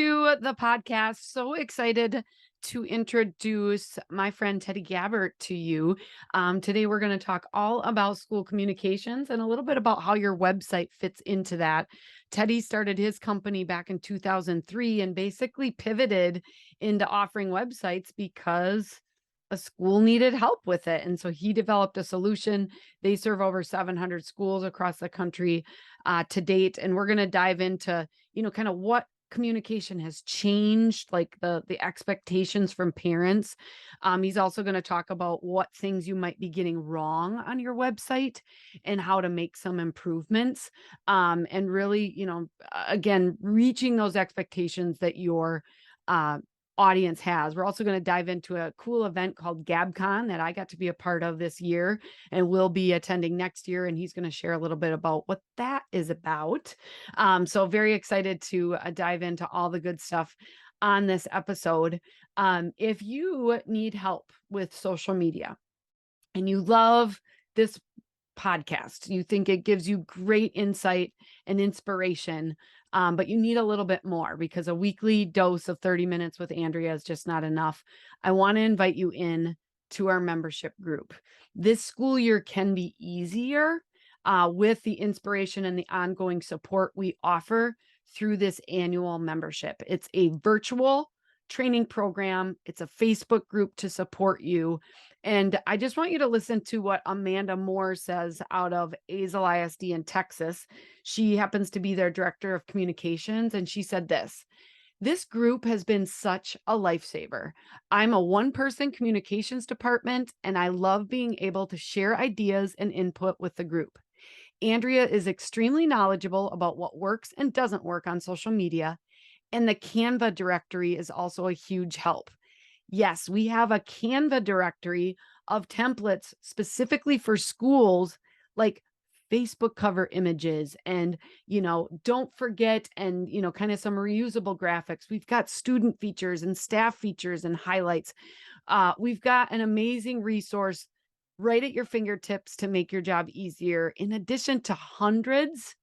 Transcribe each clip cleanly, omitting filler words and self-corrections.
to the podcast. So excited to introduce my friend Teddy Gabbart to you. Today, we're going to talk all about school communications and a little bit about how your website fits into that. Teddy started his company back in 2003 and basically pivoted into offering websites because a school needed help with it. And so he developed a solution. They serve over 700 schools across the country to date. And we're going to dive into, kind of what communication has changed, like the expectations from parents. He's also going to talk about what things you might be getting wrong on your website and how to make some improvements. And really, again, reaching those expectations that your audience has. We're also going to dive into a cool event called GabCon that I got to be a part of this year and will be attending next year. And he's going to share a little bit about what that is about. So very excited to dive into all the good stuff on this episode. If you need help with social media and you love this podcast, you think it gives you great insight and inspiration, but you need a little bit more because a weekly dose of 30 minutes with Andrea is just not enough. I want to invite you in to our membership group. This school year can be easier with the inspiration and the ongoing support we offer through this annual membership. It's a virtual training program. It's a Facebook group to support you. And I just want you to listen to what Amanda Moore says out of Azle ISD in Texas. She happens to be their director of communications. And she said this group has been such a lifesaver. I'm a one-person communications department, and I love being able to share ideas and input with the group. Andrea is extremely knowledgeable about what works and doesn't work on social media. And the Canva directory is also a huge help. Yes, we have a Canva directory of templates specifically for schools, like Facebook cover images and, don't forget, and, kind of some reusable graphics. We've got student features and staff features and highlights. We've got an amazing resource right at your fingertips to make your job easier, in addition to hundreds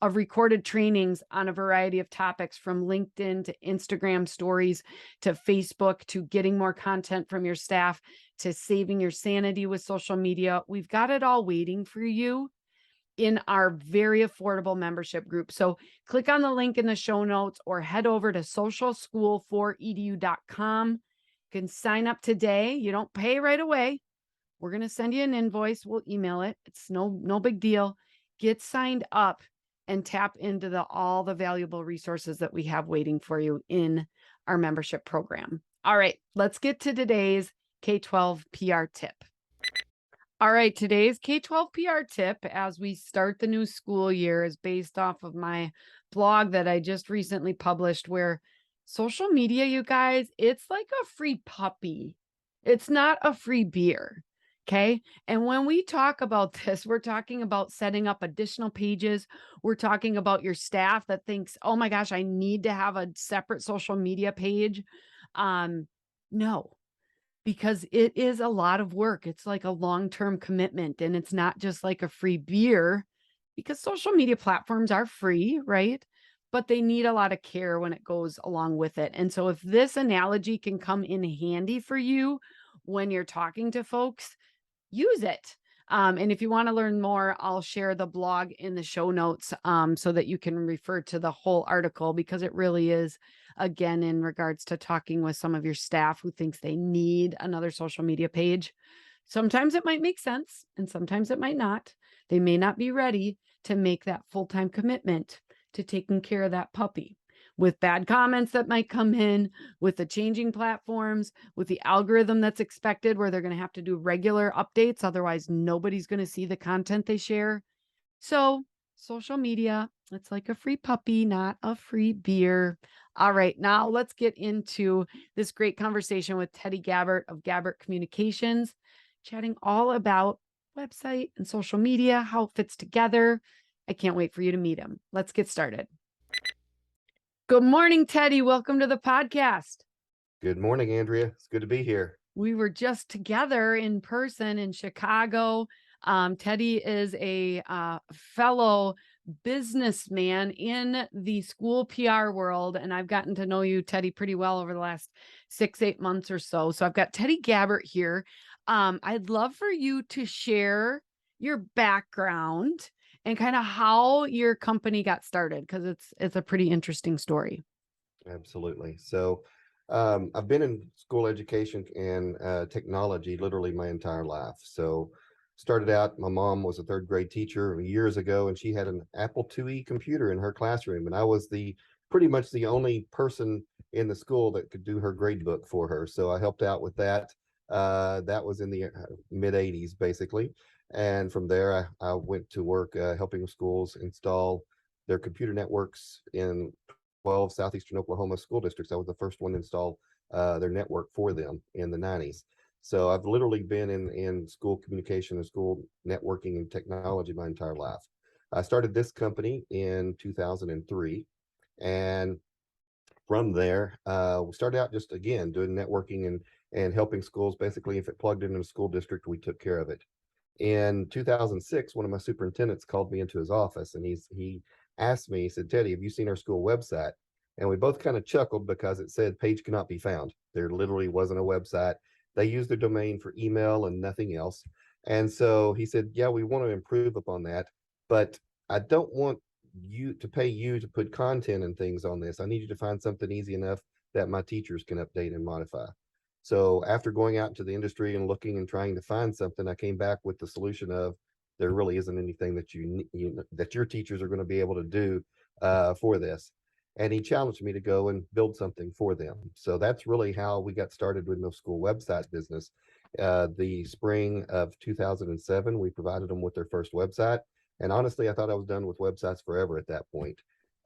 of recorded trainings on a variety of topics, from LinkedIn to Instagram stories to Facebook to getting more content from your staff to saving your sanity with social media. We've got it all waiting for you in our very affordable membership group. So click on the link in the show notes or head over to socialschool4edu.com. You can sign up today. You don't pay right away. We're going to send you an invoice. We'll email it. It's no big deal. Get signed up and tap into all the valuable resources that we have waiting for you in our membership program. All right, let's get to today's K-12 PR tip. All right, today's K-12 PR tip as we start the new school year is based off of my blog that I just recently published, where social media, you guys, it's like a free puppy. It's not a free beer. Okay. And when we talk about this, we're talking about setting up additional pages. We're talking about your staff that thinks, oh my gosh, I need to have a separate social media page. No, because it is a lot of work. It's like a long-term commitment, and it's not just like a free beer, because social media platforms are free, right? But they need a lot of care when it goes along with it. And so if this analogy can come in handy for you when you're talking to folks, use it. And if you want to learn more, I'll share the blog in the show notes so that you can refer to the whole article, because it really is, again, in regards to talking with some of your staff who thinks they need another social media page. Sometimes it might make sense and sometimes it might not. They may not be ready to make that full-time commitment to taking care of that puppy, with bad comments that might come in, with the changing platforms, with the algorithm that's expected, where they're going to have to do regular updates. Otherwise, nobody's going to see the content they share. So social media, it's like a free puppy, not a free beer. All right, now let's get into this great conversation with Teddy Gabbart of Gabbart Communications, chatting all about website and social media, how it fits together. I can't wait for you to meet him. Let's get started. Good morning, Teddy. Welcome to the podcast. Good morning, Andrea. It's good to be here. We were just together in person in Chicago. Teddy is a fellow businessman in the school PR world. And I've gotten to know you, Teddy, pretty well over the last 6, 8 months or so. So I've got Teddy Gabbart here. I'd love for you to share your background and kind of how your company got started because it's a pretty interesting story. Absolutely. So I've been in school education and technology literally my entire life. So started out, my mom was a third grade teacher years ago, and she had an Apple IIe computer in her classroom, and I was the pretty much the only person in the school that could do her grade book for her. So I helped out with that. That was in the mid 80s, basically. And from there, I went to work helping schools install their computer networks in 12 southeastern Oklahoma school districts. I was the first one to install their network for them in the 90s. So I've literally been in school communication and school networking and technology my entire life. I started this company in 2003, and from there, we started out just again doing networking and helping schools. Basically, if it plugged into a school district, we took care of it. In 2006, one of my superintendents called me into his office, and he asked me, he said, "Teddy, have you seen our school website?" And we both kind of chuckled because it said page cannot be found. There literally wasn't a website. They used their domain for email and nothing else. And so he said, "Yeah, we want to improve upon that, but I don't want you to pay you to put content and things on this. I need you to find something easy enough that my teachers can update and modify." So after going out into the industry and looking and trying to find something, I came back with the solution of there really isn't anything that that your teachers are going to be able to do for this. And he challenged me to go and build something for them. So that's really how we got started with no school website business. The spring of 2007, we provided them with their first website. And honestly, I thought I was done with websites forever at that point.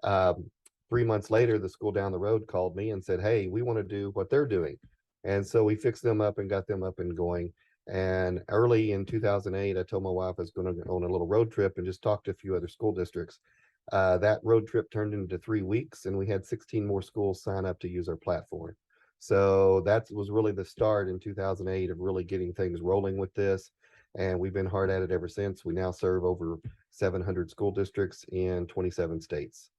Um, 3 months later, the school down the road called me and said, "Hey, we want to do what they're doing." And so we fixed them up and got them up and going. And early in 2008, I told my wife I was going to go on a little road trip and just talk to a few other school districts. That road trip turned into 3 weeks, and we had 16 more schools sign up to use our platform. So that was really the start in 2008 of really getting things rolling with this. And we've been hard at it ever since. We now serve over 700 school districts in 27 states.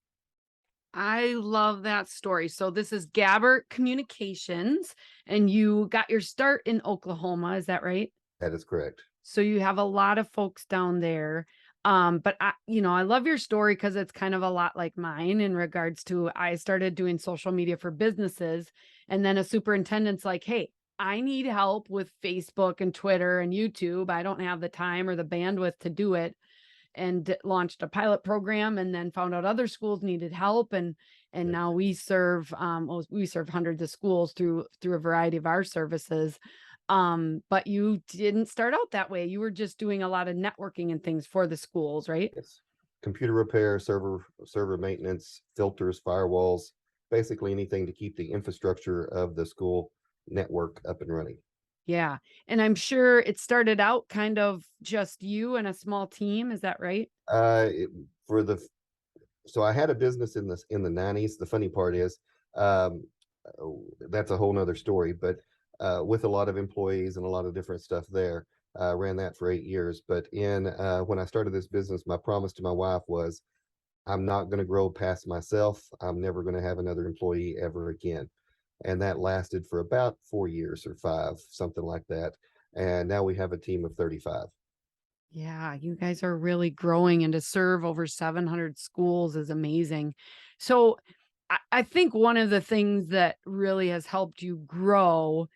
I love that story. So this is Gabbert Communications, and you got your start in Oklahoma, is that right? That is correct. So you have a lot of folks down there. But I love your story because it's kind of a lot like mine in regards to I started doing social media for businesses, and then a superintendent's like, "Hey, I need help with Facebook and Twitter and YouTube. I don't have the time or the bandwidth to do it." And launched a pilot program and then found out other schools needed help and Yep. now we serve hundreds of schools through a variety of our services. But you didn't start out that way. You were just doing a lot of networking and things for the schools, right? Yes. Computer repair, server maintenance, filters, firewalls, basically anything to keep the infrastructure of the school network up and running. Yeah. And I'm sure it started out kind of just you and a small team, is that right? Uh, it, for the so I had a business in the 90s. The funny part is, um, that's a whole nother story. But with a lot of employees and a lot of different stuff there, ran that for 8 years. But in when I started this business, my promise to my wife was, I'm not going to grow past myself. I'm never going to have another employee ever again. And that lasted for about 4 years or five, something like that. And now we have a team of 35. Yeah, you guys are really growing, and to serve over 700 schools is amazing. So I think one of the things that really has helped you grow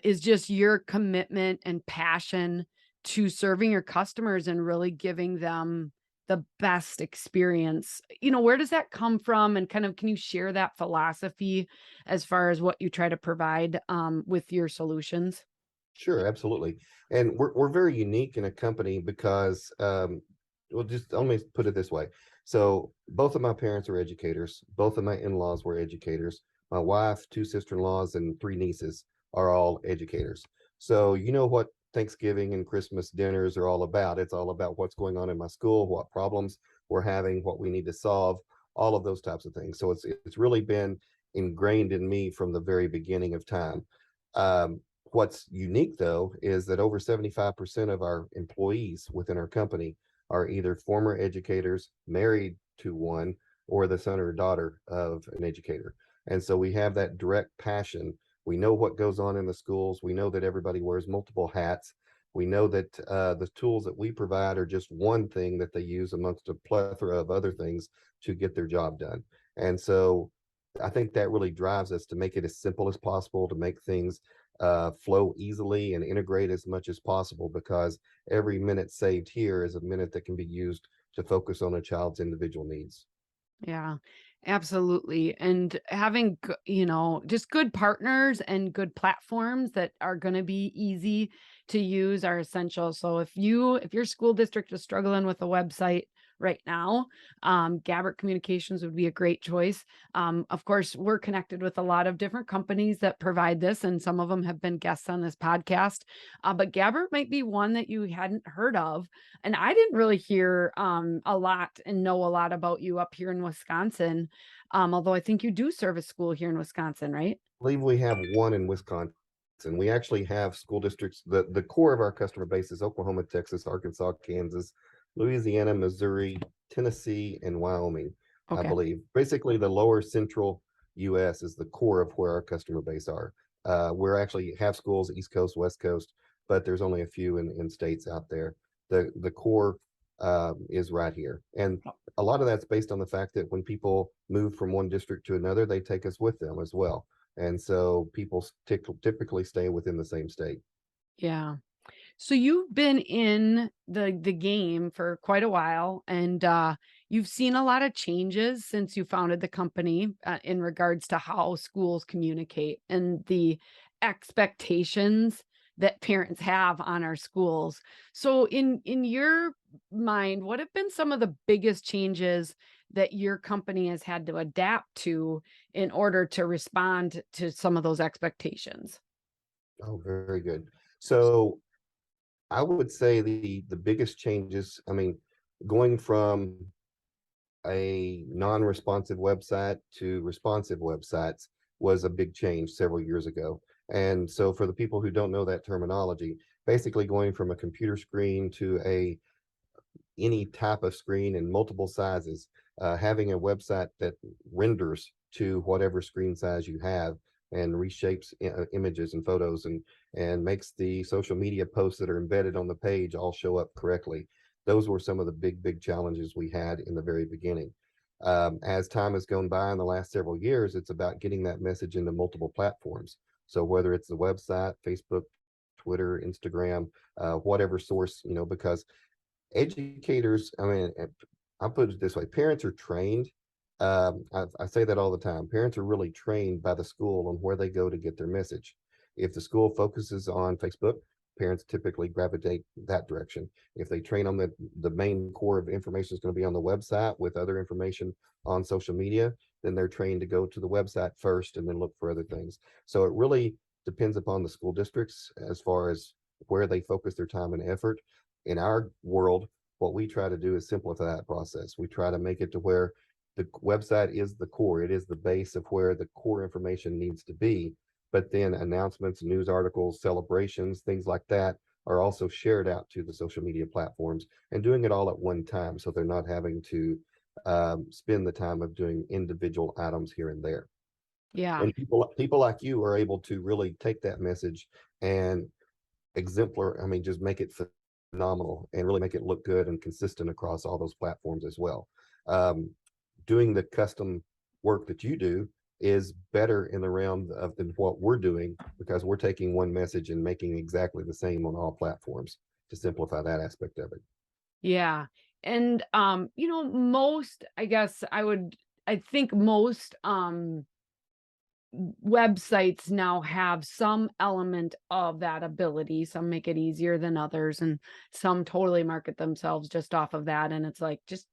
is just your commitment and passion to serving your customers and really giving them the best experience. Where does that come from? And kind of, can you share that philosophy as far as what you try to provide with your solutions? Sure, absolutely. And we're very unique in a company because, well, just let me put it this way. So both of my parents are educators. Both of my in-laws were educators. My wife, two sister-in-laws, and three nieces are all educators. So you know what Thanksgiving and Christmas dinners are all about. It's all about what's going on in my school, what problems we're having, what we need to solve, all of those types of things. So it's really been ingrained in me from the very beginning of time. What's unique though is that over 75% of our employees within our company are either former educators, married to one, or the son or daughter of an educator. And so we have that direct passion. We know what goes on in the schools. We know that everybody wears multiple hats. We know that the tools that we provide are just one thing that they use amongst a plethora of other things to get their job done. And so I think that really drives us to make it as simple as possible, to make things flow easily and integrate as much as possible, because every minute saved here is a minute that can be used to focus on a child's individual needs. Yeah, absolutely. And having, just good partners and good platforms that are going to be easy to use are essential. So if your school district is struggling with a website right now, Gabbart Communications would be a great choice. Of course, we're connected with a lot of different companies that provide this, and some of them have been guests on this podcast. But Gabbart might be one that you hadn't heard of, and I didn't really hear a lot and know a lot about you up here in Wisconsin. Although I think you do serve a school here in Wisconsin, right? Believe we have one in Wisconsin. We actually have school districts. The core of our customer base is Oklahoma, Texas, Arkansas, Kansas, Louisiana, Missouri, Tennessee, and Wyoming, I Okay. believe. Basically, the lower central US is the core of where our customer base are. We're actually have schools East Coast, West Coast, but there's only a few in states out there. The core is right here. And a lot of that's based on the fact that when people move from one district to another, they take us with them as well. And so people typically stay within the same state. Yeah. So you've been in the game for quite a while, and you've seen a lot of changes since you founded the company in regards to how schools communicate and the expectations that parents have on our schools. So in your mind, what have been some of the biggest changes that your company has had to adapt to in order to respond to some of those expectations? Oh, very good. So I would say the biggest changes, I mean, going from a non-responsive website to responsive websites was a big change several years ago. And so for the people who don't know that terminology, basically going from a computer screen to a any type of screen in multiple sizes, having a website that renders to whatever screen size you have and reshapes images and photos and makes the social media posts that are embedded on the page all show up correctly. Those were some of the big challenges we had in the very beginning. As time has gone by in the last several years, it's about getting that message into multiple platforms. So whether it's the website, Facebook, Twitter, Instagram, whatever source, because educators, I mean, I'll put it this way, parents are trained. I say that all the time. Parents are really trained by the school on where they go to get their message. If the school focuses on Facebook, parents typically gravitate that direction. If they train on the main core of information is going to be on the website with other information on social media, then they're trained to go to the website first and then look for other things. So it really depends upon the school districts as far as where they focus their time and effort. In our world, what we try to do is simplify that process. We try to make it to where the website is the core. It is the base of where the core information needs to be. But then announcements, news articles, celebrations, things like that are also shared out to the social media platforms and doing it all at one time. So they're not having to spend the time of doing individual items here and there. Yeah. And people like you are able to really take that message and I mean, just make it phenomenal and really make it look good and consistent across all those platforms as well. Um, Doing the custom work that you do is better in the realm of than what we're doing, because we're taking one message and making exactly the same on all platforms to simplify that aspect of it. Yeah. And most, I think most websites now have some element of that ability. Some make it easier than others, and some totally market themselves just off of that. And it's like, just,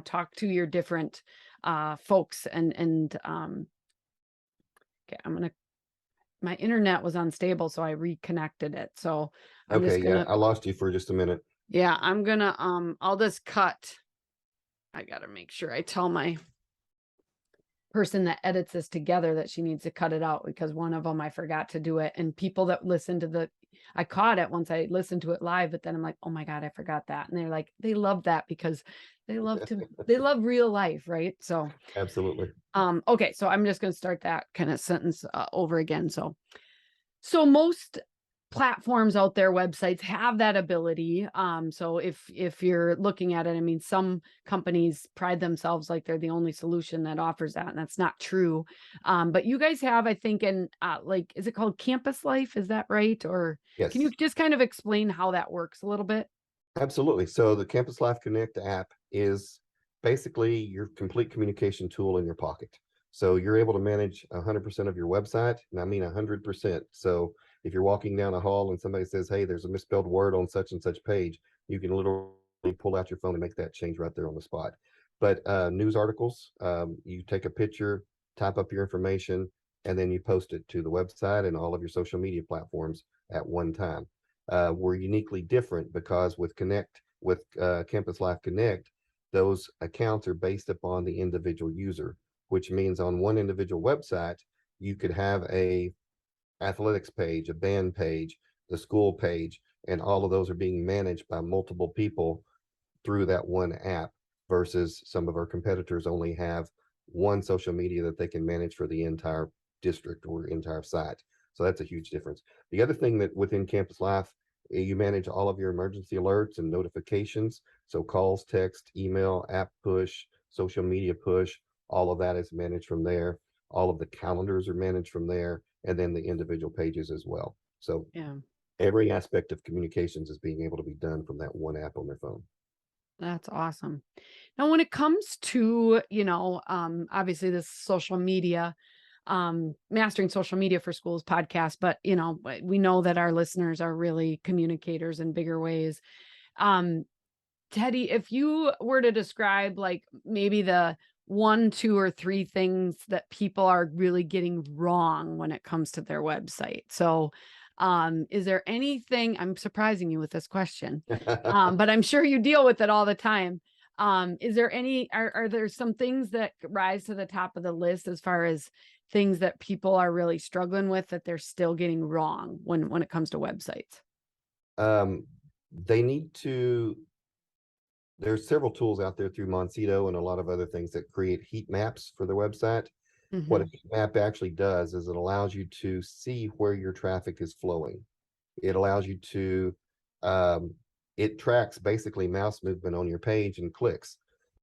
talk to your different folks and okay, my internet was unstable, so I reconnected it. So I'm Okay, just yeah, gonna, I lost you for just a minute. yeah, I'm gonna, I'll just cut. I gotta make sure I tell my person that edits this together that she needs to cut it out, because one of them I forgot to do it. And people that listen to I caught it once I listened to it live, but then I'm like, oh my God, I forgot that. And they're like, they love that because they love real life, right? So, Absolutely. okay, so I'm just going to start that kind of sentence over again. So most platforms out there, websites have that ability. So if you're looking at it, I mean, some companies pride themselves like they're the only solution that offers that, and that's not true. But you guys have, I think, in like, is it called Campus Life? Is that right? Or can you Yes. just kind of explain how that works a little bit? Absolutely. So the Campus Life Connect app is basically your complete communication tool in your pocket. So you're able to manage 100% of your website, and I mean 100%. So if you're walking down a hall and somebody says, "Hey, there's a misspelled word on such and such page," you can literally pull out your phone and make that change right there on the spot. But news articles, you take a picture, type up your information, and then you post it to the website and all of your social media platforms at one time. We're uniquely different because with Campus Life Connect, those accounts are based upon the individual user, which means on one individual website, you could have a athletics page, a band page, the school page, and all of those are being managed by multiple people through that one app versus some of our competitors only have one social media that they can manage for the entire district or entire site. So that's a huge difference. The other thing that within Campus Life, you manage all of your emergency alerts and notifications. So calls, text, email, app push, social media push, all of that is managed from there. All of the calendars are managed from there, and then the individual pages as well. So Yeah. every aspect of communications is being able to be done from that one app on their phone. That's awesome. Now, when it comes to, obviously this social media, mastering social media for schools podcast, but we know that our listeners are really communicators in bigger ways. Um, Teddy, if you were to describe like maybe the one, two, or three things that people are really getting wrong when it comes to their website. So, is there anything, I'm surprising you with this question, but I'm sure you deal with it all the time. Is there are there some things that rise to the top of the list as far as things that people are really struggling with that they're still getting wrong when it comes to websites? um, they need to there's several tools out there through Moncito and a lot of other things that create heat maps for their website. What a Hmm. heat map actually does is it allows you to see where your traffic is flowing. It allows you to um, it tracks basically mouse movement on your page and clicks.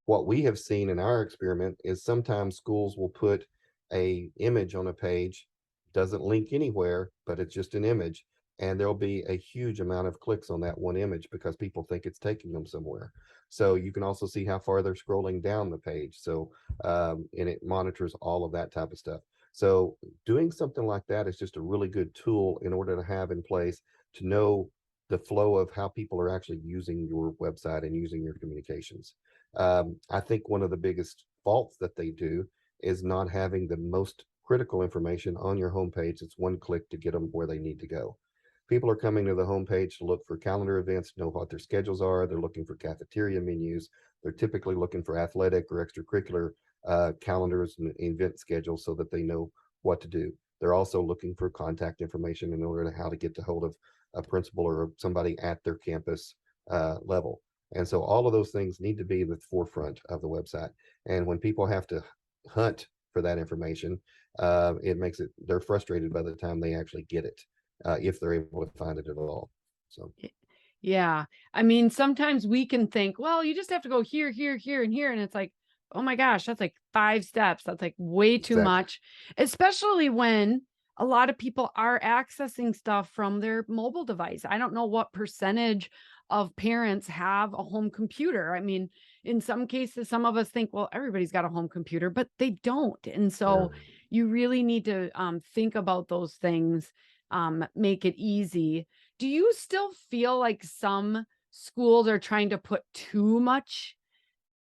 What we have seen in our experiment is sometimes schools will put a image on a page, doesn't link anywhere, but it's just an image, and there'll be a huge amount of clicks on that one image because people think it's taking them somewhere. So you can also see how far they're scrolling down the page. So and it monitors all of that type of stuff. So doing something like that is just a really good tool in order to have in place to know the flow of how people are actually using your website and using your communications. I think one of the biggest faults that they do is not having the most critical information on your homepage. It's one click to get them where they need to go. People are coming to the homepage to look for calendar events, to know what their schedules are. They're looking for cafeteria menus. They're typically looking for athletic or extracurricular calendars and event schedules so that they know what to do. They're also looking for contact information in order to how to get to hold of a principal or somebody at their campus level. And so all of those things need to be the forefront of the website. And when people have to hunt for that information, it makes it, they're frustrated by the time they actually get it, if they're able to find it at all. So, Y Yeah. I mean, sometimes we can think, "Well, you just have to go here, here, here, and here," and it's like, "Oh my gosh, that's like 5 steps. That's like way too exactly. much," especially when a lot of people are accessing stuff from their mobile device. I don't know what percentage of parents have a home computer. I mean, in some cases, some of us think, "Well, everybody's got a home computer," but they don't, and so Yeah. you really need to, think about those things, make it easy. Do you still feel like some schools are trying to put too much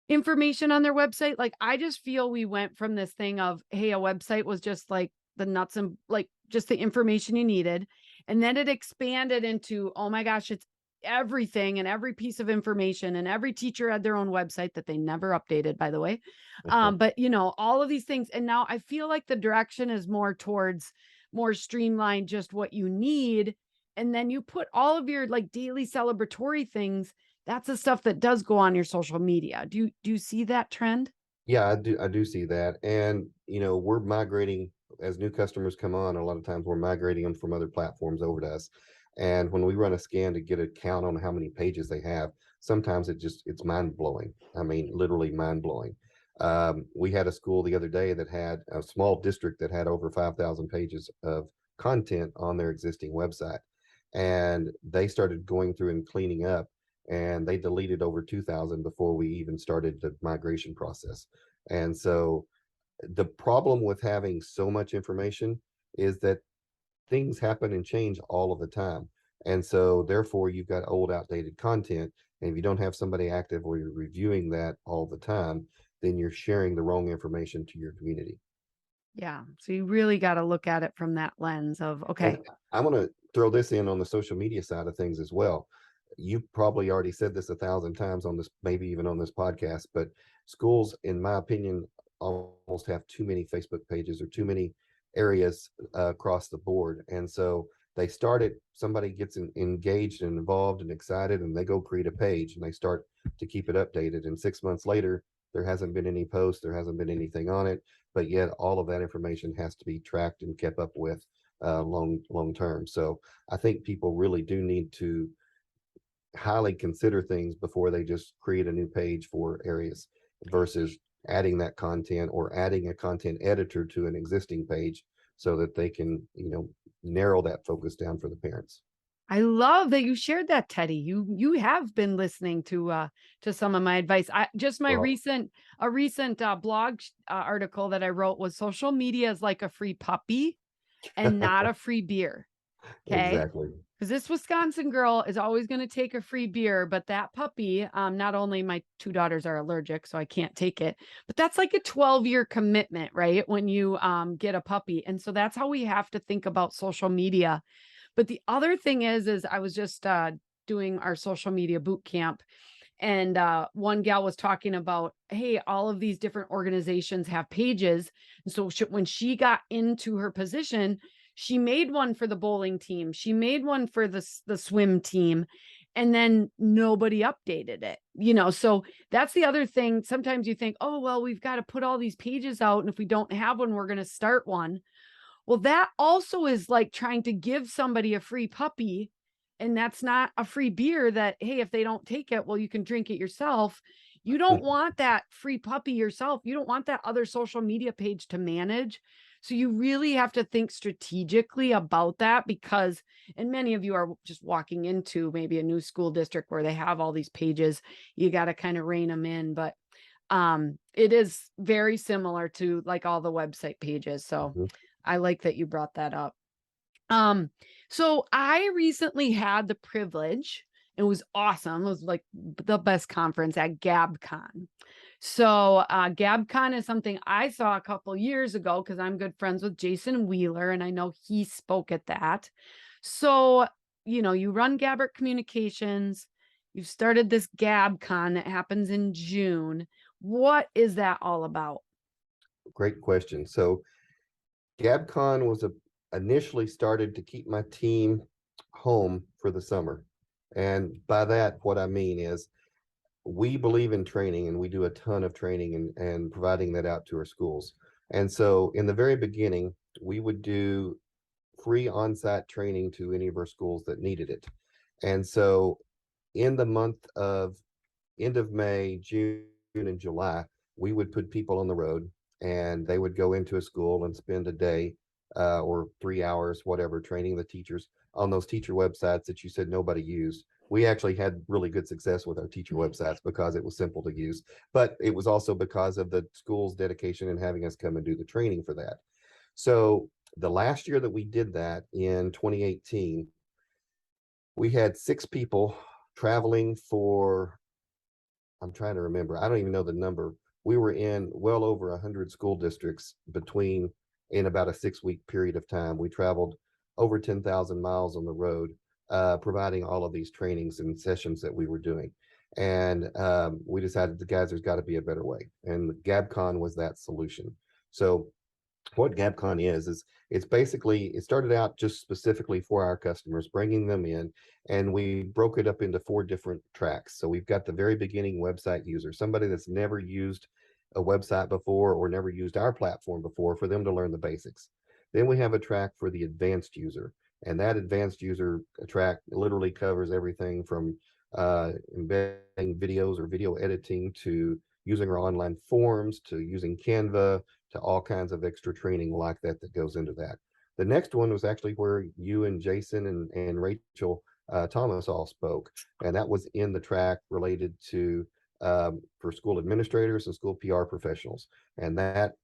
information on their website? Like, I just feel we went from this thing of, hey, a website was just like the nuts and like just the information you needed. And then it expanded into, oh my gosh, it's everything and every piece of information. And every teacher had their own website that they never updated, by the way. But all of these things. And now I feel like the direction is more towards more streamlined, just what you need. and then you put all of your like daily celebratory things. That's the stuff that does go on your social media. Do you see that trend? Yeah, I do see that. And we're migrating as new customers come on, a lot of times we're migrating them from other platforms over to us. And when we run a scan to get a count on how many pages they have, sometimes it's mind blowing. I mean, literally mind blowing. We had a school the other day that had a small district that had over 5,000 pages of content on their existing website. And they started going through and cleaning up, and they deleted over 2,000 before we even started the migration process. And so the problem with having so much information is that things happen and change all of the time. And so therefore you've got old outdated content. And if you don't have somebody actively reviewing that all the time, then you're sharing the wrong information to your community. Yeah. So you really got to look at it from that lens of, And okay, I want to throw this in on the social media side of things as well. You probably already said this 1,000 times on this, maybe even on this podcast, but schools, in my opinion, almost have too many Facebook pages or too many areas across the board. And so they started, somebody gets engaged and involved and excited, and they go create a page and they start to keep it updated. And 6 months later, there hasn't been any post, there hasn't been anything on it, but yet all of that information has to be tracked and kept up with long term. So I think people really do need to highly consider things before they just create a new page for areas versus adding that content or adding a content editor to an existing page so that they can narrow that focus down for the parents. I love that you shared that, Teddy. You have been listening to some of my advice. I just my Well, recent blog article that I wrote was social media is like a free puppy and not a free beer. Okay. exactly. Because this Wisconsin girl is always going to take a free beer, but that puppy, not only my two daughters are allergic, so I can't take it, but that's like a 12-year commitment, right? When you get a puppy. And so that's how we have to think about social media. But the other thing is I was just doing our social media boot camp, and one gal was talking about, hey, all of these different organizations have pages. And so when she got into her position, she made one for the bowling team, she made one for the swim team, and then nobody updated it. So that's the other thing. Sometimes you think, oh, well, we've got to put all these pages out, and if we don't have one, we're going to start one. Well, that also is like trying to give somebody a free puppy, and that's not a free beer that, hey, if they don't take it, well, you can drink it yourself. You don't want that free puppy yourself. You don't want that other social media page to manage. So you really have to think strategically about that, because, and many of you are just walking into maybe a new school district where they have all these pages. You got to kind of rein them in, but it is very similar to like all the website pages. So Mhm. I like that you brought that up. Um, so I recently had the privilege. It was awesome. It was like the best conference at GabCon. So GabCon is something I saw a couple years ago because I'm good friends with Jason Wheeler, and I know he spoke at that. So, you run Gabbart Communications. You've started this GabCon that happens in June. What is that all about? Great question. So GabCon was initially started to keep my team home for the summer. And by that, what I mean is we believe in training, and we do a ton of training and providing that out to our schools. And so in the very beginning, we would do free on-site training to any of our schools that needed it. And so in the month of end of May, June, and July, we would put people on the road, and they would go into a school and spend a day or 3 hours, whatever, training the teachers on those teacher websites that you said nobody used. We actually had really good success with our teacher websites because it was simple to use, but it was also because of the school's dedication and having us come and do the training for that. So the last year that we did that in 2018, we had 6 people traveling for, I'm trying to remember. I don't even know the number. We were in well over 100 school districts in about a 6 week period of time. We traveled over 10,000 miles on the road, providing all of these trainings and sessions that we were doing. And we decided, the guys, there's got to be a better way. And GabCon was that solution. So what GabCon is it's basically, it started out just specifically for our customers, bringing them in, and we broke it up into 4 different tracks. So we've got the very beginning website user, somebody that's never used a website before or never used our platform before, for them to learn the basics. Then we have a track for the advanced user, and that advanced user track literally covers everything from embedding videos or video editing to using our online forms to using Canva to all kinds of extra training like that that goes into that. The next one was actually where you and Jason and Rachel Thomas all spoke, and that was in the track related to for school administrators and school PR professionals. And that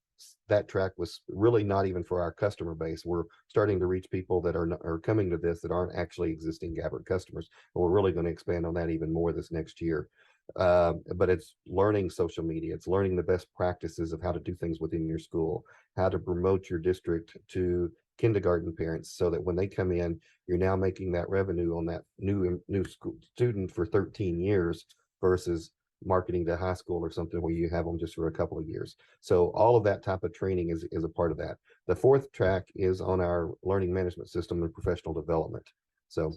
track was really not even for our customer base. We're starting to reach people that are coming to this that aren't actually existing Gabbart customers, and we're really going to expand on that even more this next year. But it's learning social media. It's learning the best practices of how to do things within your school, how to promote your district to kindergarten parents, so that when they come in, you're now making that revenue on that new school student for 13 years versus marketing to high school or something where you have them just for a couple of years. So all of that type of training is a part of that. The fourth track is on our learning management system and professional development. So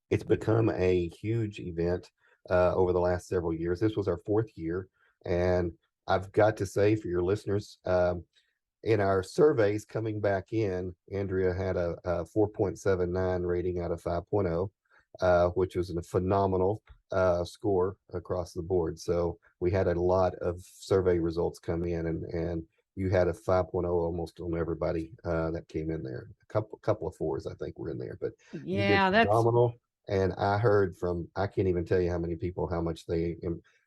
it's become a huge event over the last several years. This was our 4th year, and I've got to say for your listeners, in our surveys coming back in, Andrea had a 4.79 rating out of 5.0, which was a phenomenal score across the board. So we had a lot of survey results come in, and you had a 5.0 almost on everybody that came in there. A couple of 4s, I think, were in there, but you did Yeah, that's phenomenal. And I heard from, I can't even tell you how many people, how much they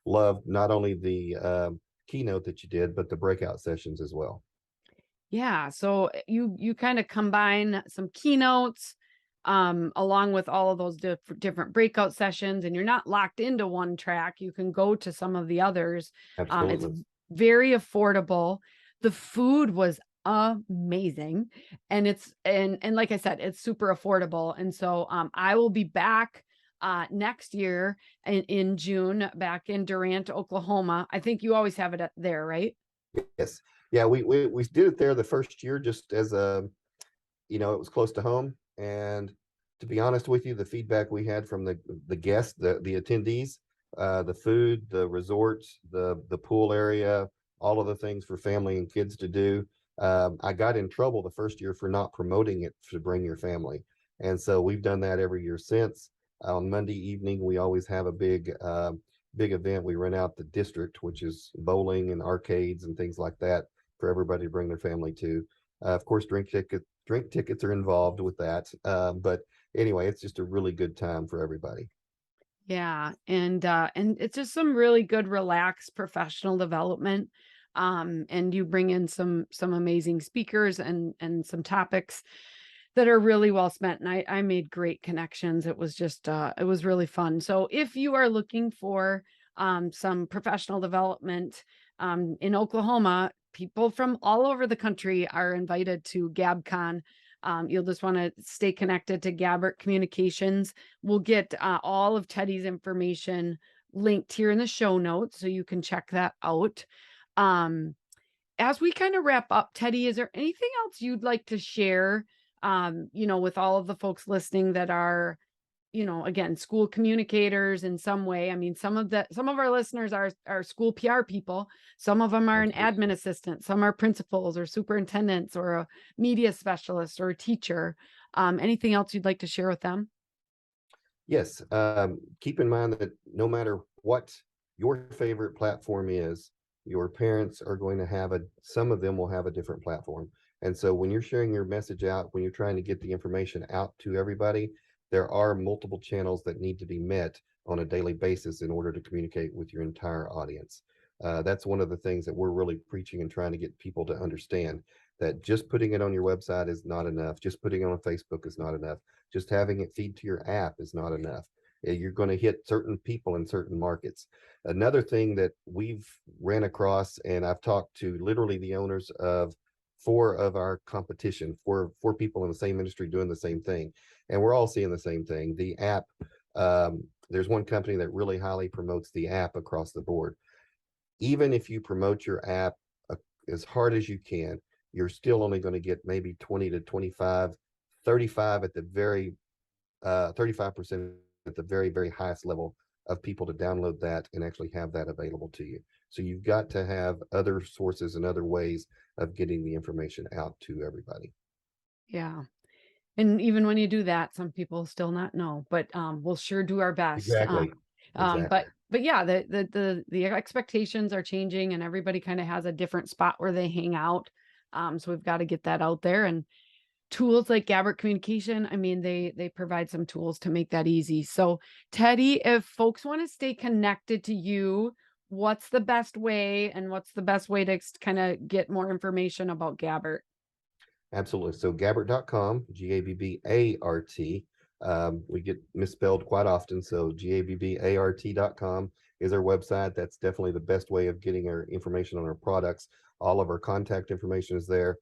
loved not only the keynote that you did, but the breakout sessions as well. yeah. So you kind of combine some keynotes along with all of those different breakout sessions, and you're not locked into one track. You can go to some of the others. It's Absolutely. very affordable. The food was amazing, and and like I said, it's super affordable. And so I will be back next year in June, back in Durant, Oklahoma. I think you always have it there, right? Yes. Yeah, we did it there the first year just as a, it was close to home. And to be honest with you, the feedback we had from the guests, the attendees, the food, the resorts, the pool area, all of the things for family and kids to do. I got in trouble the first year for not promoting it to bring your family. And so we've done that every year since. On Monday evening, we always have a big event. We rent out the district, which is bowling and arcades and things like that for everybody to bring their family to. Of course, drink tickets are involved with that. But anyway, it's just a really good time for everybody. Yeah, and it's just some really good relaxed professional development. And you bring in some amazing speakers and some topics that are really well spent. And I made great connections. It was just it was really fun. So if you are looking for some professional development in Oklahoma, people from all over the country are invited to GabCon. You'll just want to stay connected to Gabbart Communications. We'll get all of Teddy's information linked here in the show notes so you can check that out. Um, as we kind of wrap up, Teddy, is there anything else you'd like to share, with all of the folks listening that are, again, school communicators in some way? I mean, some of our listeners are school PR people. Some of them are an Absolutely. admin assistant. Some are principals or superintendents or a media specialist or a teacher. Anything else you'd like to share with them? Yes. Keep in mind that no matter what your favorite platform is, your parents are going to some of them will have a different platform. And so when you're sharing your message out, when you're trying to get the information out to everybody, there are multiple channels that need to be met on a daily basis in order to communicate with your entire audience. That's one of the things that we're really preaching and trying to get people to understand, that just putting it on your website is not enough. Just putting it on Facebook is not enough. Just having it feed to your app is not enough. You're going to hit certain people in certain markets. Another thing that we've ran across, and I've talked to literally the owners of 4 of our competition, four people in the same industry doing the same thing, and we're all seeing the same thing. The app, there's one company that really highly promotes the app across the board. Even if you promote your app as hard as you can, you're still only going to get maybe 20 to 25, 35 at the very 35% at the very, very highest level of people to download that and actually have that available to you. So you've got to have other sources and other ways of getting the information out to everybody. Yeah. And even when you do that, some people still not know, but, we'll sure do our best. Exactly. Exactly. But yeah, the expectations are changing and everybody kind of has a different spot where they hang out. So we've got to get that out there and tools like Gabbart Communication. I mean, they provide some tools to make that easy. So Teddy, if folks want to stay connected to you, what's the best way and what's the best way to kind of get more information about Gabbart? Absolutely. So Gabbart.com, Gabbart. We get misspelled quite often. So Gabbart.com is our website. That's definitely the best way of getting our information on our products. All of our contact information is there.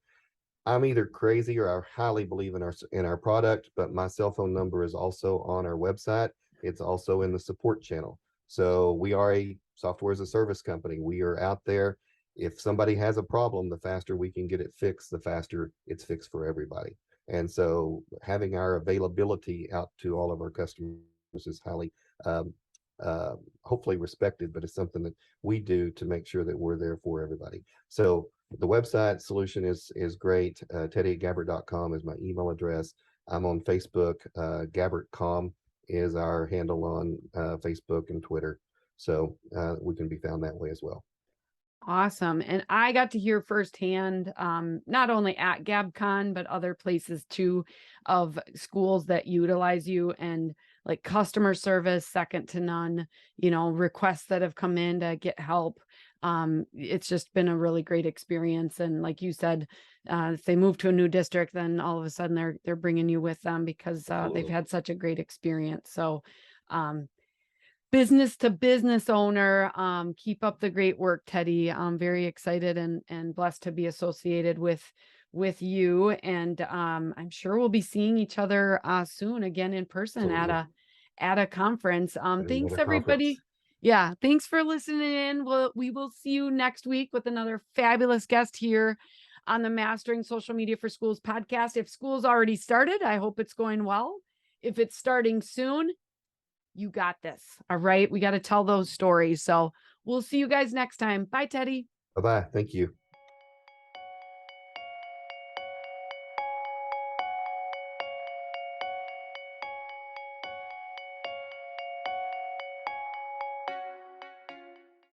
I'm either crazy or I highly believe in our product, but my cell phone number is also on our website. It's also in the support channel. So we are a software as a service company. We are out there. If somebody has a problem, the faster we can get it fixed, the faster it's fixed for everybody. And so having our availability out to all of our customers is highly um, hopefully respected, but it's something that we do to make sure that we're there for everybody. So the website solution is great. Teddy@gabbart.com is my email address. I'm on Facebook. GabbartCom is our handle on Facebook and Twitter. So we can be found that way as well. Awesome. And I got to hear firsthand, not only at GabCon, but other places too, of schools that utilize you and like customer service, second to none, requests that have come in to get help. It's just been a really great experience. And like you said, if they move to a new district, then all of a sudden they're bringing you with them because they've Absolutely. had such a great experience. So, um, business to business owner, keep up the great work, Teddy. I'm very excited and blessed to be associated with you, and I'm sure we'll be seeing each other soon again in person Absolutely. at a conference. At Thanks another conference. everybody. Yeah, thanks for listening in. We will see you next week with another fabulous guest here on the Mastering Social Media for Schools podcast. If school's already started, I hope it's going well. If it's starting soon, you got this. All right. We got to tell those stories. So we'll see you guys next time. Bye, Teddy. Bye bye. Thank you.